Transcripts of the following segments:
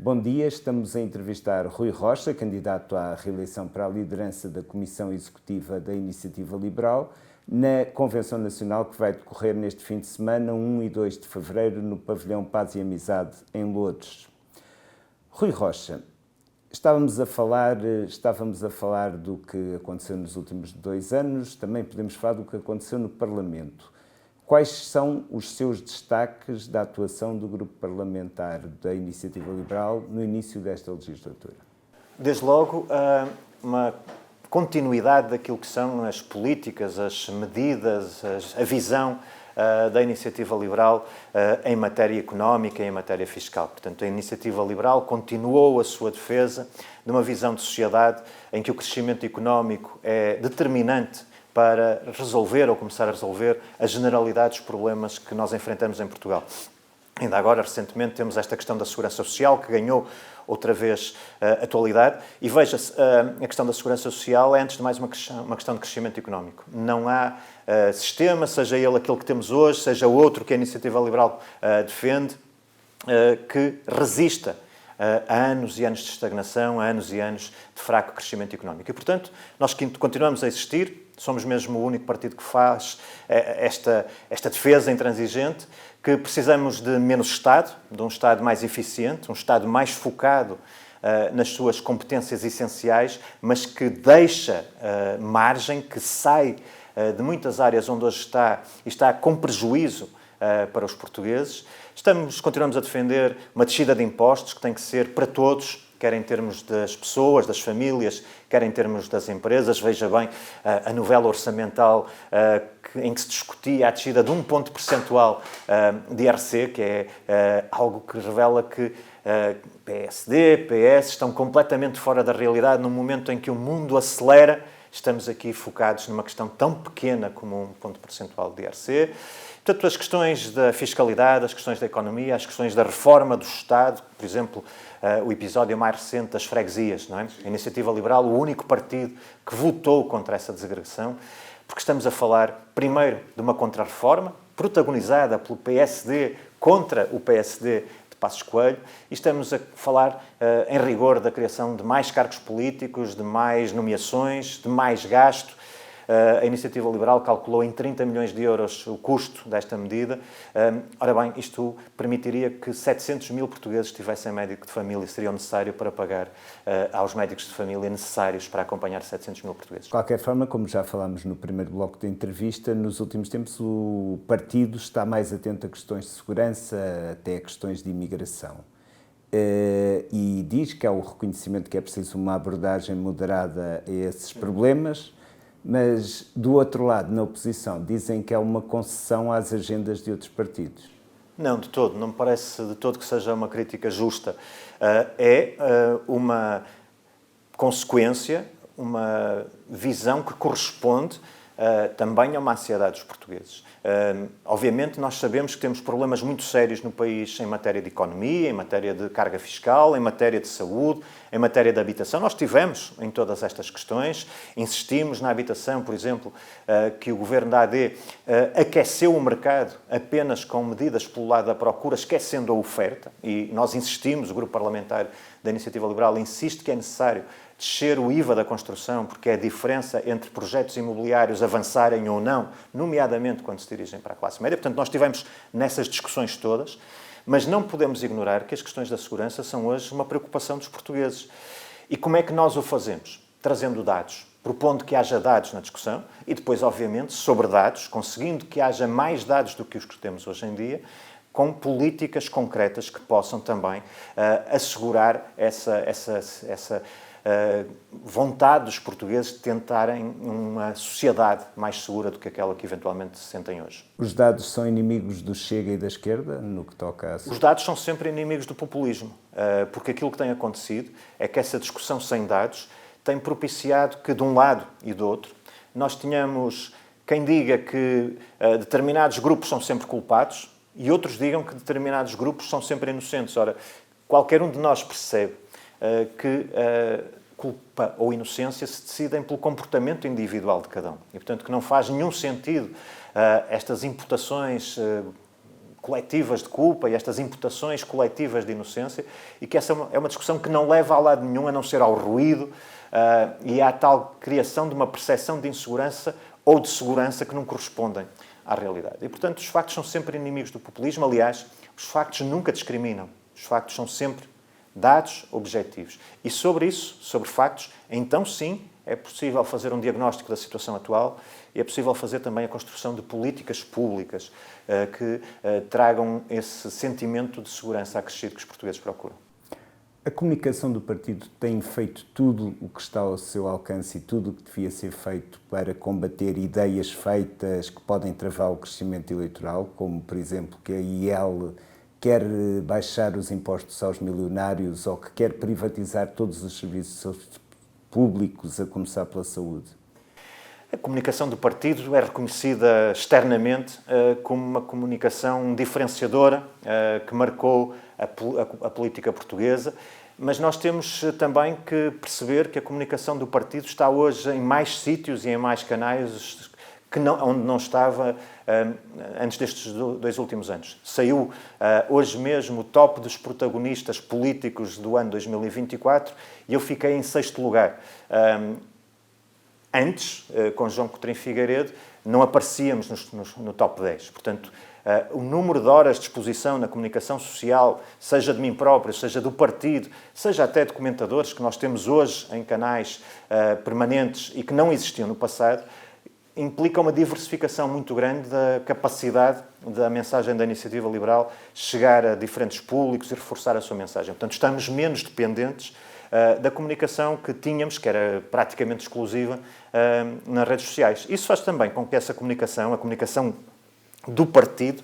Bom dia, estamos a entrevistar Rui Rocha, candidato à reeleição para a liderança da Comissão Executiva da Iniciativa Liberal, na Convenção Nacional que vai decorrer neste fim de semana, 1 e 2 de fevereiro, no Pavilhão Paz e Amizade, em Loures. Rui Rocha, estávamos a falar do que aconteceu nos últimos 2 anos, também podemos falar do que aconteceu no Parlamento. Quais são os seus destaques da atuação do Grupo Parlamentar da Iniciativa Liberal no início desta legislatura? Desde logo, uma continuidade daquilo que são as políticas, as medidas, a visão da Iniciativa Liberal em matéria económica e em matéria fiscal. Portanto, a Iniciativa Liberal continuou a sua defesa de uma visão de sociedade em que o crescimento económico é determinante para resolver ou começar a resolver a generalidade dos problemas que nós enfrentamos em Portugal. Ainda agora, recentemente, temos esta questão da segurança social, que ganhou outra vez atualidade. E veja-se, a questão da segurança social é, antes de mais, uma questão de crescimento económico. Não há sistema, seja ele aquele que temos hoje, seja outro que a Iniciativa Liberal defende, que resista a anos e anos de estagnação, a anos e anos de fraco crescimento económico. E, portanto, nós continuamos a existir, somos mesmo o único partido que faz esta defesa intransigente, que precisamos de menos Estado, de um Estado mais eficiente, um Estado mais focado nas suas competências essenciais, mas que deixa margem, que sai de muitas áreas onde hoje está e está com prejuízo para os portugueses. Continuamos a defender uma descida de impostos que tem que ser para todos, quer em termos das pessoas, das famílias, quer em termos das empresas. Veja bem a novela orçamental em que se discutia a descida de 1 ponto percentual de IRC, que é algo que revela que PSD, PS estão completamente fora da realidade. No momento em que o mundo acelera, estamos aqui focados numa questão tão pequena como 1 ponto percentual de IRC. Portanto, as questões da fiscalidade, as questões da economia, as questões da reforma do Estado, por exemplo, o episódio mais recente das freguesias, não é? A Iniciativa Liberal, o único partido que votou contra essa desagregação, porque estamos a falar, primeiro, de uma contrarreforma, protagonizada pelo PSD contra o PSD de Passos Coelho, e estamos a falar, em rigor, da criação de mais cargos políticos, de mais nomeações, de mais gasto. A Iniciativa Liberal calculou em 30 milhões de euros o custo desta medida. Ora bem, isto permitiria que 700 mil portugueses tivessem médico de família, seria necessário para pagar aos médicos de família necessários para acompanhar 700 mil portugueses. De qualquer forma, como já falámos no primeiro bloco da entrevista, nos últimos tempos o partido está mais atento a questões de segurança, até a questões de imigração. E diz que há o reconhecimento que é preciso uma abordagem moderada a esses problemas, mas, do outro lado, na oposição, dizem que é uma concessão às agendas de outros partidos. Não, de todo. Não me parece de todo que seja uma crítica justa. É uma consequência, uma visão que corresponde também a uma ansiedade dos portugueses. Obviamente, nós sabemos que temos problemas muito sérios no país em matéria de economia, em matéria de carga fiscal, em matéria de saúde, em matéria de habitação. Nós tivemos em todas estas questões, insistimos na habitação, por exemplo, que o governo da AD aqueceu o mercado apenas com medidas pelo lado da procura, esquecendo a oferta, e nós insistimos, o Grupo Parlamentar da Iniciativa Liberal insiste que é necessário descer o IVA da construção, porque é a diferença entre projetos imobiliários avançarem ou não, nomeadamente quando se dirigem para a classe média. Portanto, nós estivemos nessas discussões todas, mas não podemos ignorar que as questões da segurança são hoje uma preocupação dos portugueses. E como é que nós o fazemos? Trazendo dados, propondo que haja dados na discussão e depois, obviamente, sobre dados, conseguindo que haja mais dados do que os que temos hoje em dia, com políticas concretas que possam também assegurar essa vontade dos portugueses de tentarem uma sociedade mais segura do que aquela que eventualmente se sentem hoje. Os dados são inimigos do Chega e da esquerda, no que toca a... Os dados são sempre inimigos do populismo, porque aquilo que tem acontecido é que essa discussão sem dados tem propiciado que, de um lado e do outro, nós tenhamos quem diga que determinados grupos são sempre culpados e outros digam que determinados grupos são sempre inocentes. Ora, qualquer um de nós percebe que culpa ou inocência se decidem pelo comportamento individual de cada um. E, portanto, que não faz nenhum sentido estas imputações coletivas de culpa e estas imputações coletivas de inocência, e que essa é uma discussão que não leva a lado nenhum a não ser ao ruído e à tal criação de uma percepção de insegurança ou de segurança que não correspondem à realidade. E, portanto, os factos são sempre inimigos do populismo. Aliás, os factos nunca discriminam. Os factos são sempre dados objetivos. E sobre isso, sobre factos, então sim, é possível fazer um diagnóstico da situação atual e é possível fazer também a construção de políticas públicas que tragam esse sentimento de segurança acrescido que os portugueses procuram. A comunicação do partido tem feito tudo o que está ao seu alcance e tudo o que devia ser feito para combater ideias feitas que podem travar o crescimento eleitoral, como, por exemplo, que a IEL quer baixar os impostos aos milionários ou que quer privatizar todos os serviços públicos, a começar pela saúde? A comunicação do partido é reconhecida externamente como uma comunicação diferenciadora que marcou a política portuguesa, mas nós temos também que perceber que a comunicação do partido está hoje em mais sítios e em mais canais onde não estava antes destes 2 últimos anos. Saiu hoje mesmo o top dos protagonistas políticos do ano 2024 e eu fiquei em 6º lugar. Antes, com João Coutinho Figueiredo, não aparecíamos no top 10. Portanto, o número de horas de exposição na comunicação social, seja de mim próprio, seja do partido, seja até de comentadores que nós temos hoje em canais permanentes e que não existiam no passado, implica uma diversificação muito grande da capacidade da mensagem da Iniciativa Liberal chegar a diferentes públicos e reforçar a sua mensagem. Portanto, estamos menos dependentes da comunicação que tínhamos, que era praticamente exclusiva, nas redes sociais. Isso faz também com que essa comunicação, a comunicação do partido,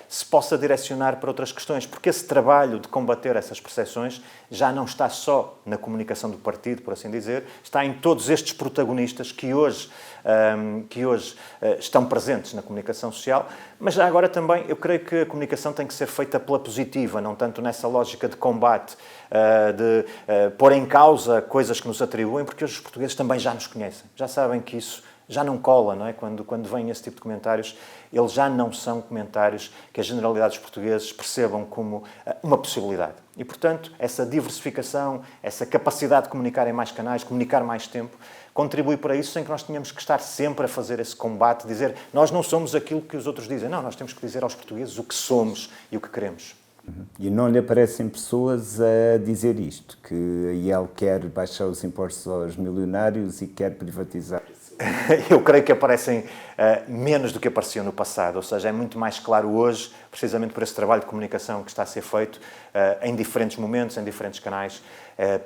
se possa direcionar para outras questões, porque esse trabalho de combater essas percepções já não está só na comunicação do partido, por assim dizer, está em todos estes protagonistas que hoje estão presentes na comunicação social, mas já agora também eu creio que a comunicação tem que ser feita pela positiva, não tanto nessa lógica de combate, de pôr em causa coisas que nos atribuem, porque hoje os portugueses também já nos conhecem, já sabem que isso já não cola, não é? Quando vem esse tipo de comentários, eles já não são comentários que a generalidade dos portugueses percebam como uma possibilidade. E, portanto, essa diversificação, essa capacidade de comunicar em mais canais, comunicar mais tempo, contribui para isso sem que nós tenhamos que estar sempre a fazer esse combate, dizer nós não somos aquilo que os outros dizem. Não, nós temos que dizer aos portugueses o que somos e o que queremos. E não lhe aparecem pessoas a dizer isto, que a IEL quer baixar os impostos aos milionários e quer privatizar? Eu creio que aparecem menos do que apareciam no passado, ou seja, é muito mais claro hoje, precisamente por esse trabalho de comunicação que está a ser feito em diferentes momentos, em diferentes canais.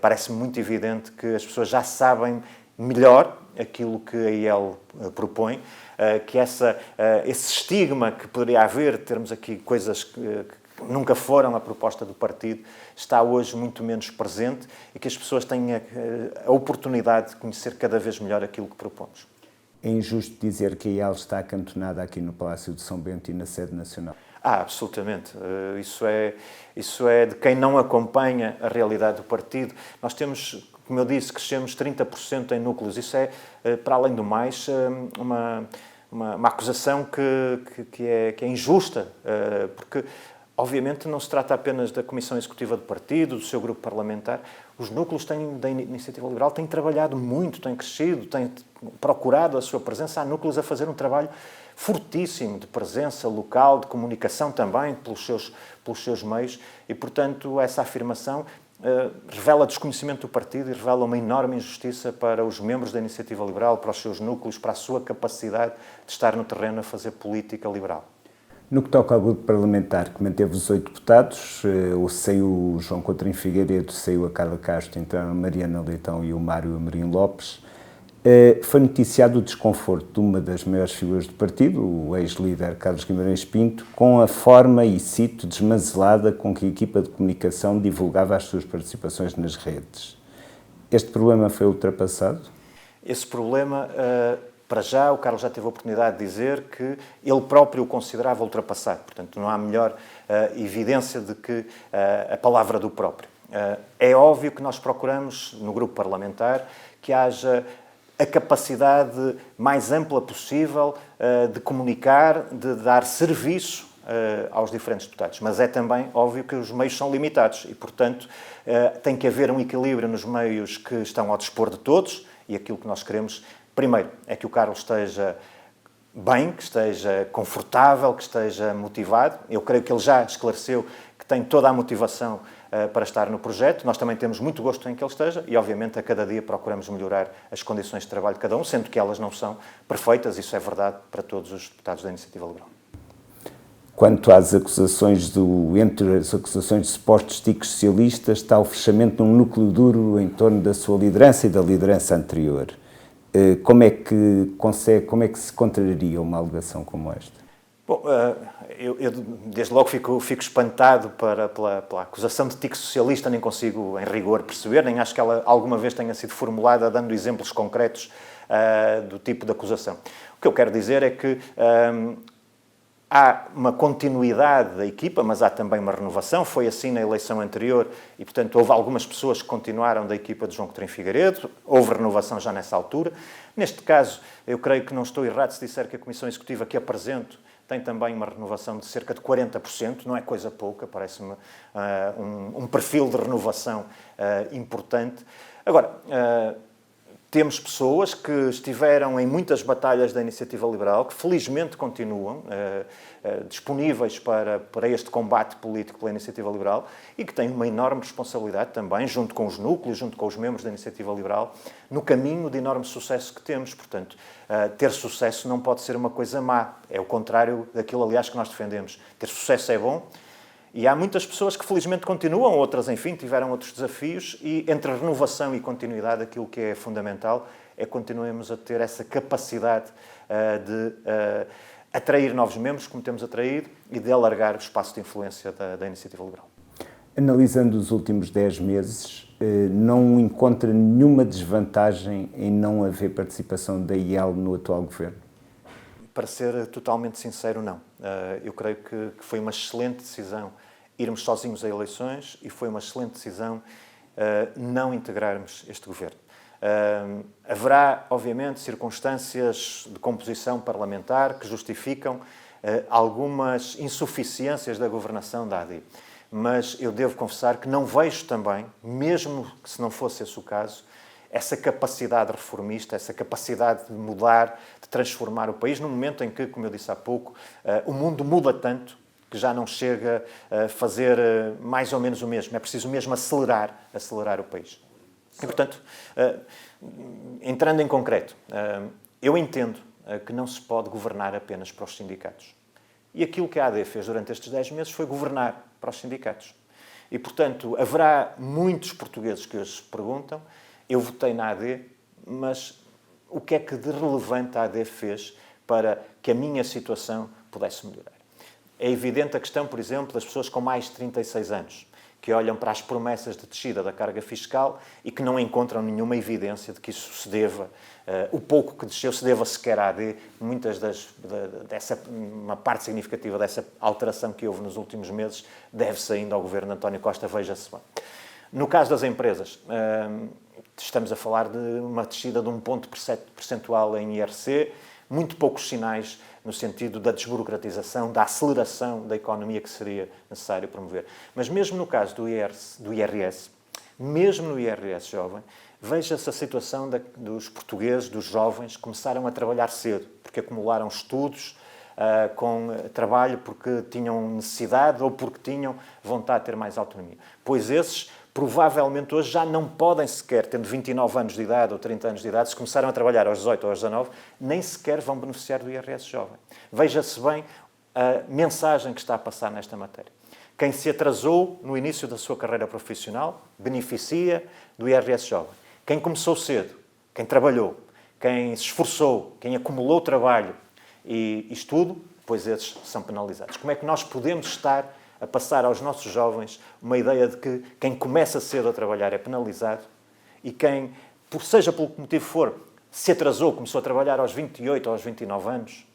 Parece-me muito evidente que as pessoas já sabem melhor aquilo que a IEL propõe, que esse estigma que poderia haver, de termos aqui coisas que nunca foram a proposta do partido, está hoje muito menos presente e que as pessoas têm a oportunidade de conhecer cada vez melhor aquilo que propomos. É injusto dizer que a IEL está acantonada aqui no Palácio de São Bento e na sede nacional? Absolutamente. Isso é de quem não acompanha a realidade do partido. Nós temos, como eu disse, crescemos 30% em núcleos. Isso é, para além do mais, uma acusação que é injusta, porque obviamente não se trata apenas da Comissão Executiva do Partido, do seu grupo parlamentar. Os núcleos da Iniciativa Liberal têm trabalhado muito, têm crescido, têm procurado a sua presença. Há núcleos a fazer um trabalho fortíssimo de presença local, de comunicação também pelos seus meios e, portanto, essa afirmação revela desconhecimento do partido e revela uma enorme injustiça para os membros da Iniciativa Liberal, para os seus núcleos, para a sua capacidade de estar no terreno a fazer política liberal. No que toca ao grupo parlamentar, que manteve os 8 deputados, saiu o João Coutinho Figueiredo, saiu a Carla Castro, então a Mariana Leitão e o Mário Amorim Lopes, foi noticiado o desconforto de uma das maiores figuras do partido, o ex-líder Carlos Guimarães Pinto, com a forma, e cito, desmanzelada com que a equipa de comunicação divulgava as suas participações nas redes. Este problema foi ultrapassado? Esse problema... Para já, o Carlos já teve a oportunidade de dizer que ele próprio o considerava ultrapassado. Portanto, não há melhor evidência de que a palavra do próprio. É óbvio que nós procuramos, no grupo parlamentar, que haja a capacidade mais ampla possível de comunicar, de dar serviço aos diferentes deputados. Mas é também óbvio que os meios são limitados e, portanto, tem que haver um equilíbrio nos meios que estão ao dispor de todos e aquilo que nós queremos, primeiro, é que o Carlos esteja bem, que esteja confortável, que esteja motivado. Eu creio que ele já esclareceu que tem toda a motivação para estar no projeto. Nós também temos muito gosto em que ele esteja e, obviamente, a cada dia procuramos melhorar as condições de trabalho de cada um, sendo que elas não são perfeitas. Isso é verdade para todos os deputados da Iniciativa Liberal. Quanto às acusações entre as acusações de supostos tiques socialistas, está o fechamento de um núcleo duro em torno da sua liderança e da liderança anterior. Como é que se contraria uma alegação como esta? Bom, eu desde logo fico espantado pela acusação de tique socialista, nem consigo, em rigor, perceber, nem acho que ela alguma vez tenha sido formulada dando exemplos concretos do tipo de acusação. O que eu quero dizer é que há uma continuidade da equipa, mas há também uma renovação. Foi assim na eleição anterior e, portanto, houve algumas pessoas que continuaram da equipa de João Coutinho Figueiredo. Houve renovação já nessa altura. Neste caso, eu creio que não estou errado se disser que a Comissão Executiva que apresento tem também uma renovação de cerca de 40%. Não é coisa pouca, parece-me um perfil de renovação importante. Agora, temos pessoas que estiveram em muitas batalhas da Iniciativa Liberal, que felizmente continuam disponíveis para este combate político pela Iniciativa Liberal e que têm uma enorme responsabilidade também, junto com os núcleos, junto com os membros da Iniciativa Liberal, no caminho de enorme sucesso que temos. Portanto, ter sucesso não pode ser uma coisa má. É o contrário daquilo, aliás, que nós defendemos. Ter sucesso é bom. E há muitas pessoas que felizmente continuam, outras, enfim, tiveram outros desafios e entre renovação e continuidade aquilo que é fundamental é que continuemos a ter essa capacidade de atrair novos membros, como temos atraído, e de alargar o espaço de influência da Iniciativa Liberal. Analisando os últimos 10 meses, não encontra nenhuma desvantagem em não haver participação da IEL no atual governo? Para ser totalmente sincero, não. Eu creio que foi uma excelente decisão irmos sozinhos a eleições e foi uma excelente decisão não integrarmos este governo. Haverá, obviamente, circunstâncias de composição parlamentar que justificam algumas insuficiências da governação da AD. Mas eu devo confessar que não vejo também, mesmo que se não fosse esse o caso, essa capacidade reformista, essa capacidade de mudar, de transformar o país, num momento em que, como eu disse há pouco, o mundo muda tanto que já não chega a fazer mais ou menos o mesmo. É preciso mesmo acelerar o país. E, portanto, entrando em concreto, eu entendo que não se pode governar apenas para os sindicatos. E aquilo que a AD fez durante estes 10 meses foi governar para os sindicatos. E, portanto, haverá muitos portugueses que hoje se perguntam: eu votei na AD, mas o que é que de relevante a AD fez para que a minha situação pudesse melhorar? É evidente a questão, por exemplo, das pessoas com mais de 36 anos, que olham para as promessas de descida da carga fiscal e que não encontram nenhuma evidência de que isso se deva, o pouco que desceu se deva sequer à AD. Uma parte significativa dessa alteração que houve nos últimos meses deve-se ainda ao governo de António Costa, veja-se bem. No caso das empresas, estamos a falar de uma descida de 1 ponto percentual em IRC, muito poucos sinais no sentido da desburocratização, da aceleração da economia que seria necessário promover. Mas mesmo no caso do IRS, mesmo no IRS jovem, veja-se a situação dos portugueses, dos jovens, que começaram a trabalhar cedo, porque acumularam estudos, com trabalho porque tinham necessidade ou porque tinham vontade de ter mais autonomia. Pois esses, provavelmente hoje, já não podem sequer, tendo 29 anos de idade ou 30 anos de idade, se começaram a trabalhar aos 18 ou aos 19, nem sequer vão beneficiar do IRS jovem. Veja-se bem a mensagem que está a passar nesta matéria. Quem se atrasou no início da sua carreira profissional beneficia do IRS jovem. Quem começou cedo, quem trabalhou, quem se esforçou, quem acumulou trabalho e estudo, pois esses são penalizados. Como é que nós podemos estar a passar aos nossos jovens uma ideia de que quem começa cedo a trabalhar é penalizado e quem, seja pelo que motivo for, se atrasou, começou a trabalhar aos 28 ou aos 29 anos,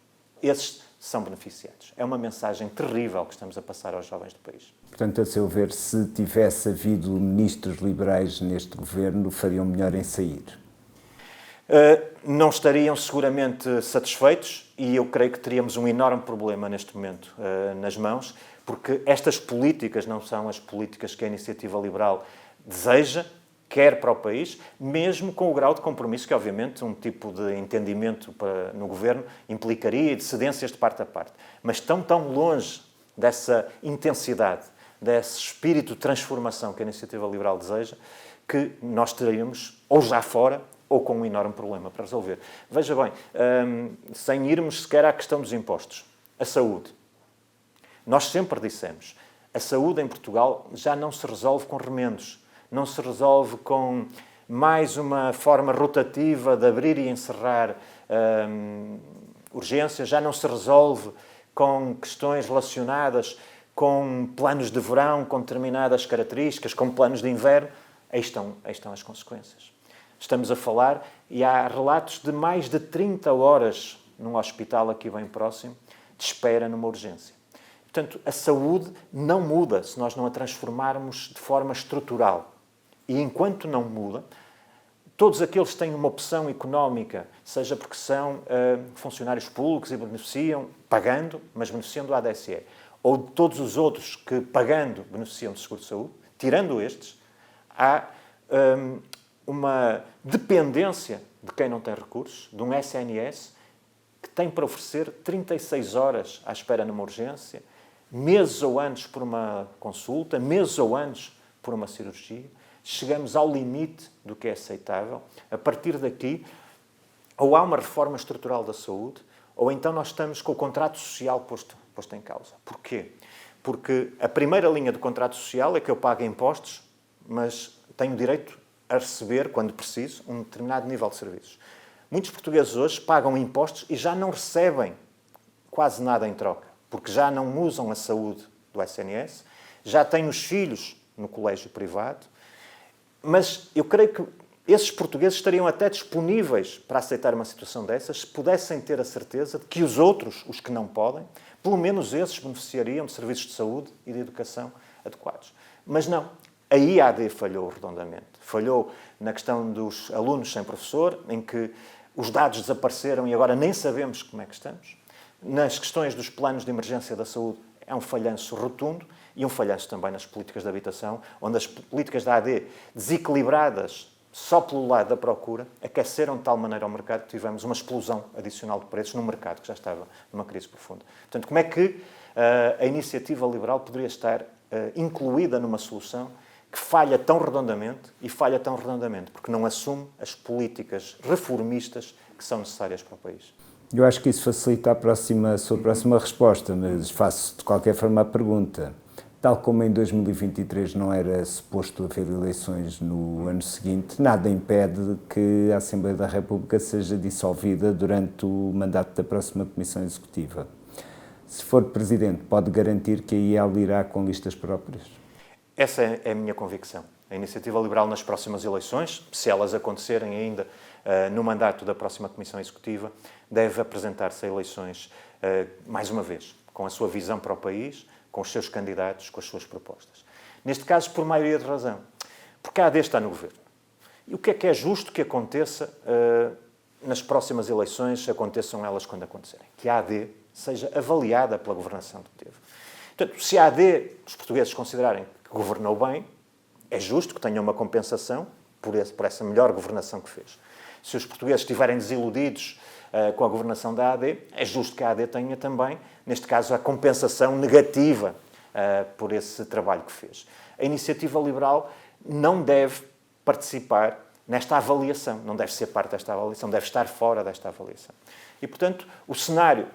esses são beneficiados. É uma mensagem terrível que estamos a passar aos jovens do país. Portanto, a seu ver, se tivesse havido ministros liberais neste governo, fariam melhor em sair? Não estariam seguramente satisfeitos e eu creio que teríamos um enorme problema neste momento nas mãos, porque estas políticas não são as políticas que a Iniciativa Liberal deseja, quer para o país, mesmo com o grau de compromisso que, obviamente, um tipo de entendimento no Governo implicaria e de cedências de parte a parte. Mas estão tão longe dessa intensidade, desse espírito de transformação que a Iniciativa Liberal deseja, que nós teríamos, ou já fora, ou com um enorme problema para resolver. Veja bem, sem irmos sequer à questão dos impostos, a saúde. Nós sempre dissemos, a saúde em Portugal já não se resolve com remendos, não se resolve com mais uma forma rotativa de abrir e encerrar urgências, já não se resolve com questões relacionadas com planos de verão, com determinadas características, com planos de inverno. Aí estão as consequências. Estamos a falar, e há relatos de mais de 30 horas num hospital aqui bem próximo, de espera numa urgência. Portanto, a saúde não muda se nós não a transformarmos de forma estrutural. E enquanto não muda, todos aqueles que têm uma opção económica, seja porque são funcionários públicos e beneficiam, pagando, mas beneficiam do ADSE, ou de todos os outros que, pagando, beneficiam do seguro de saúde, tirando estes, há uma dependência de quem não tem recursos, de um SNS, que tem para oferecer 36 horas à espera numa urgência, meses ou anos por uma consulta, meses ou anos por uma cirurgia. Chegamos ao limite do que é aceitável. A partir daqui, ou há uma reforma estrutural da saúde, ou então nós estamos com o contrato social posto em causa. Porquê? Porque a primeira linha do contrato social é que eu pago impostos, mas tenho direito a receber, quando preciso, um determinado nível de serviços. Muitos portugueses hoje pagam impostos e já não recebem quase nada em troca, porque já não usam a saúde do SNS, já têm os filhos no colégio privado, mas eu creio que esses portugueses estariam até disponíveis para aceitar uma situação dessas se pudessem ter a certeza de que os outros, os que não podem, pelo menos esses beneficiariam de serviços de saúde e de educação adequados. Mas não. A IAD falhou redondamente. Falhou na questão dos alunos sem professor, em que os dados desapareceram e agora nem sabemos como é que estamos. Nas questões dos planos de emergência da saúde, é um falhanço rotundo e um falhanço também nas políticas de habitação, onde as políticas da AD, desequilibradas só pelo lado da procura, aqueceram de tal maneira o mercado que tivemos uma explosão adicional de preços no mercado, que já estava numa crise profunda. Portanto, como é que a Iniciativa Liberal poderia estar incluída numa solução que falha tão redondamente, porque não assume as políticas reformistas que são necessárias para o país? Eu acho que isso facilita a sua próxima resposta, mas faço de qualquer forma a pergunta. Tal como em 2023 não era suposto haver eleições no ano seguinte, nada impede que a Assembleia da República seja dissolvida durante o mandato da próxima Comissão Executiva. Se for Presidente, pode garantir que a IEL irá com listas próprias? Essa é a minha convicção. A Iniciativa Liberal nas próximas eleições, se elas acontecerem ainda no mandato da próxima Comissão Executiva, deve apresentar-se a eleições mais uma vez, com a sua visão para o país, com os seus candidatos, com as suas propostas. Neste caso, por maioria de razão. Porque a AD está no Governo. E o que é justo que aconteça nas próximas eleições, aconteçam elas quando acontecerem? Que a AD seja avaliada pela governação que teve. Portanto, se a AD, os portugueses considerarem que governou bem, é justo que tenha uma compensação por essa melhor governação que fez. Se os portugueses estiverem desiludidos com a governação da AD, é justo que a AD tenha também, neste caso, a compensação negativa por esse trabalho que fez. A Iniciativa Liberal não deve participar nesta avaliação, não deve ser parte desta avaliação, deve estar fora desta avaliação. E, portanto, o cenário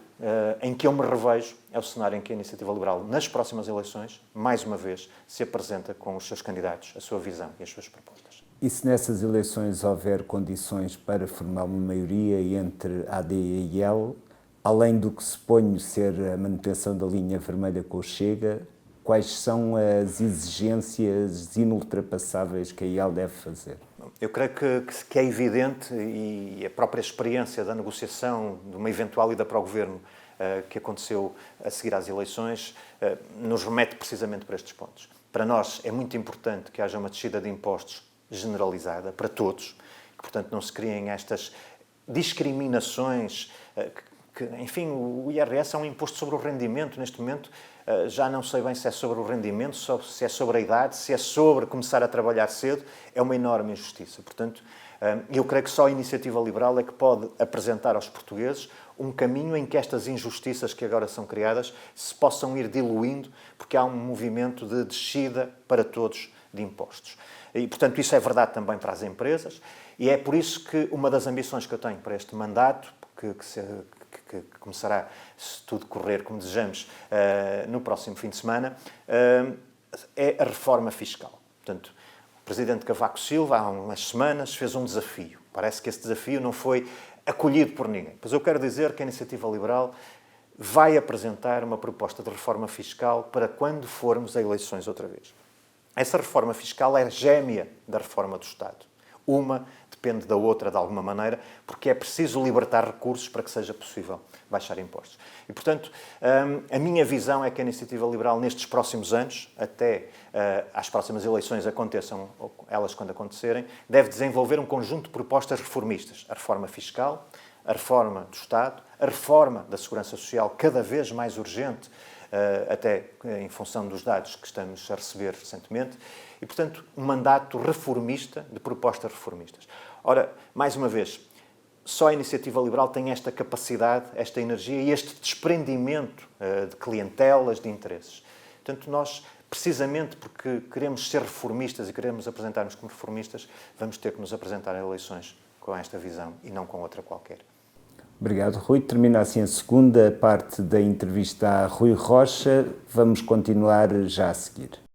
em que eu me revejo é o cenário em que a Iniciativa Liberal, nas próximas eleições, mais uma vez, se apresenta com os seus candidatos, a sua visão e as suas propostas. E se nessas eleições houver condições para formar uma maioria entre a AD e a IEL, além do que suponho ser a manutenção da linha vermelha com o Chega, quais são as exigências inultrapassáveis que a IEL deve fazer? Eu creio que é evidente, e a própria experiência da negociação de uma eventual ida para o Governo que aconteceu a seguir às eleições nos remete precisamente para estes pontos. Para nós é muito importante que haja uma descida de impostos generalizada para todos, portanto, não se criem estas discriminações, enfim, o IRS é um imposto sobre o rendimento. Neste momento, já não sei bem se é sobre o rendimento, se é sobre a idade, se é sobre começar a trabalhar cedo. É uma enorme injustiça. Portanto, eu creio que só a Iniciativa Liberal é que pode apresentar aos portugueses um caminho em que estas injustiças que agora são criadas se possam ir diluindo, porque há um movimento de descida para todos de impostos. E, portanto, isso é verdade também para as empresas, e é por isso que uma das ambições que eu tenho para este mandato, que começará, se tudo correr como desejamos, no próximo fim de semana, é a reforma fiscal. Portanto, o Presidente Cavaco Silva, há umas semanas, fez um desafio. Parece que esse desafio não foi acolhido por ninguém. Pois eu quero dizer que a Iniciativa Liberal vai apresentar uma proposta de reforma fiscal para quando formos a eleições outra vez. Essa reforma fiscal é gêmea da reforma do Estado. Uma depende da outra de alguma maneira, porque é preciso libertar recursos para que seja possível baixar impostos. E, portanto, a minha visão é que a Iniciativa Liberal, nestes próximos anos, até às próximas eleições aconteçam, elas quando acontecerem, deve desenvolver um conjunto de propostas reformistas. A reforma fiscal, a reforma do Estado, a reforma da Segurança Social, cada vez mais urgente, até em função dos dados que estamos a receber recentemente, e, portanto, um mandato reformista, de propostas reformistas. Ora, mais uma vez, só a Iniciativa Liberal tem esta capacidade, esta energia e este desprendimento de clientelas, de interesses. Portanto, nós, precisamente porque queremos ser reformistas e queremos apresentar-nos como reformistas, vamos ter que nos apresentar em eleições com esta visão e não com outra qualquer. Obrigado, Rui. Termina assim a segunda parte da entrevista a Rui Rocha. Vamos continuar já a seguir.